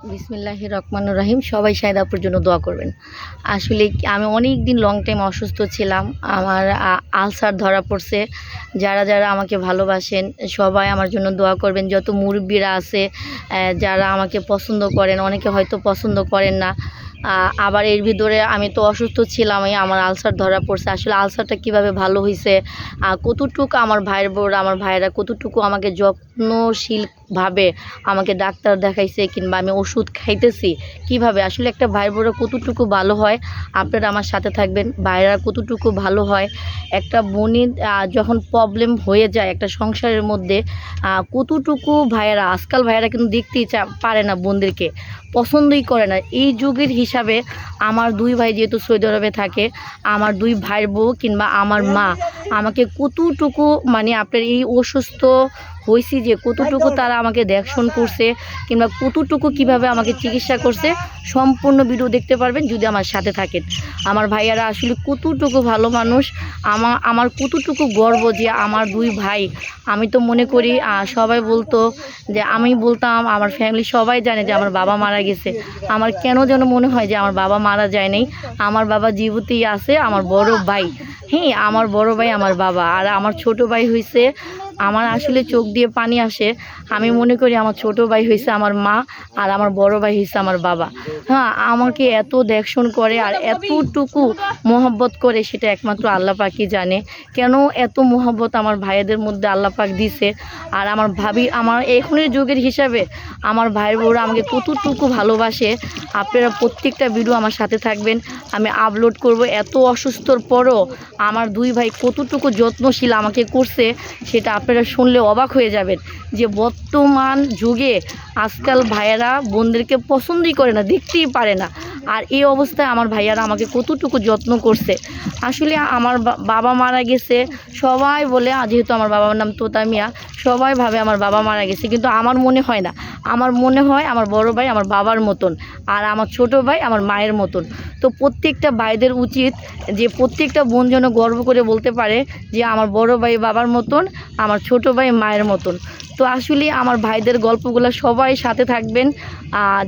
বিসমিল্লাহির রহমানির রহিম। সবাই শাহেদ আপুর জন্য দোয়া করবেন। আসলে আমি অনেক দিন লং টাইম অসুস্থ ছিলাম। আমার আলসার ধরা পড়ছে। যারা যারা আমাকে ভালোবাসেন সবাই আমার জন্য দোয়া করবেন। যত মুরব্বীরা আছে যারা আমাকে পছন্দ করেন, অনেকে হয়তো পছন্দ করেন না। আবার এর ভিতরে আমি তো অসুস্থ ছিলামই, আমার আলসার ধরা পড়ছে। আসলে আলসারটা কিভাবে ভালো হয়েছে, কতটুকু আমার ভাইয়ের বোরা আমার ভাইয়েরা কতটুকু আমাকে যত্নশীলভাবে আমাকে ডাক্তার দেখাইছে কিংবা আমি ওষুধ খাইতেছি কিভাবে, আসলে একটা ভাইয়ের বোরা কতটুকু ভালো হয় আপনারা আমার সাথে থাকবেন। ভাইয়েরা কতটুকু ভালো হয়, একটা বোনের যখন প্রবলেম হয়ে যায় একটা সংসারের মধ্যে, কতটুকু ভাইয়েরা, আজকাল ভাইয়েরা কিন্তু দেখতেই পারে না, বোনদেরকে পছন্দই করে না। এই যুগের হিসাবে আমার দুই ভাই যেহেতু সৌদি আরবে থাকে, আমার দুই ভাইয়ের বউ কিংবা আমার মা আমাকে কতটুকু মানে আপনার এই অসুস্থ হয়েছি যে কতটুকু তারা আমাকে দেখশন করছে কিংবা কতটুকু কিভাবে আমাকে চিকিৎসা করছে, সম্পূর্ণ ভিডিও দেখতে পারবেন যদি আমার সাথে থাকেন। আমার ভাইয়ারা আসলে কতটুকু ভালো মানুষ, আমার কতটুকু গর্ব যে আমার দুই ভাই। আমি তো মনে করি সবাই বলতো যে, আমি বলতাম আমার ফ্যামিলি সবাই জানে যে আমার বাবা মারা গেছে। আমার কেন যেন মনে হয় যে আমার বাবা মারা যায় নাই, আমার বাবা জীবিতই আছে। আমার বড় ভাই, হ্যাঁ আমার বড় ভাই আমার বাবা, আর আমার ছোট ভাই হয়েছে, আমার আসলে চোখ দিয়ে পানি আসে। আমি মনে করি আমার ছোট ভাই হয়েছে আমার মা, আর আমার বড় ভাই হয়েছে আমার বাবা। হ্যাঁ, আমাকে এত দেখশন করে আর এতটুকু মোহব্বত করে সেটা একমাত্র আল্লাহ পাকই জানে। কেন এত মোহব্বত আমার ভাইদের মধ্যে আল্লাহ পাক দিছে। আর আমার ভাবি, আমার এখনের যুগের হিসাবে আমার ভাইয়ের বউরা আমাকে কতটুকু ভালোবাসে। আপনারা প্রত্যেকটা ভিডিও আমার সাথে থাকবেন, আমি আপলোড করব। এত অসুস্থর পরও আমার দুই ভাই কতটুকু যত্নশীল আমাকে করছে সেটা আপনারা শুনলে অবাক হয়ে যাবেন। যে বর্তমান যুগে আজকাল ভাইয়েরা বোনদেরকে পছন্দই করে না, দেখতেই পারে না। আর এই অবস্থায় আমার ভাইয়ারা আমাকে কতটুকু যত্ন করছে। আসলে আমার বাবা মারা গেছে, সবাই বলে, যেহেতু আমার বাবার নাম তোতা মিয়া, সবাই ভাবে আমার বাবা মারা গেছে, কিন্তু আমার মনে হয় না। আমার মনে হয় আমার বড় ভাই আমার বাবার মতন, আর আমার ছোট ভাই আমার মায়ের মতন। তো প্রত্যেকটা ভাইদের উচিত যে প্রত্যেকটা বোন যেন গর্ব করে বলতে পারে যে আমার বড় ভাই বাবার মতন, আমার ছোট ভাই মায়ের মতন। তো আসলে আমার ভাইদের গল্পগুলো সবাই সাথে থাকবেন,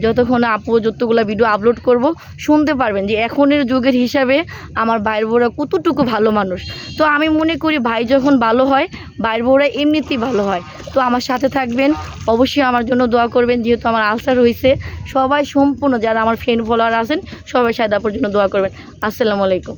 যতক্ষণ আপু যতগুলো ভিডিও আপলোড করব শুনতে পারবেন যে এখনের যুগের হিসাবে আমার ভাইয়ের বউরা কতটুকু ভালো মানুষ। তো আমি মনে করি ভাই যখন ভালো হয়, ভাইয়ের বউরা এমনিতেই ভালো হয়। তো আমার সাথে থাকবেন, অবশ্যই আমার জন্য দোয়া করবেন। যেহেতু আমার আলসার হয়েছে, সবাই সম্পূর্ণ যারা আমার ফ্রেন্ড ফলোয়ার আছেন সবাই শাহেদ আপুর জন্য দোয়া করবেন। আসসালামু আলাইকুম।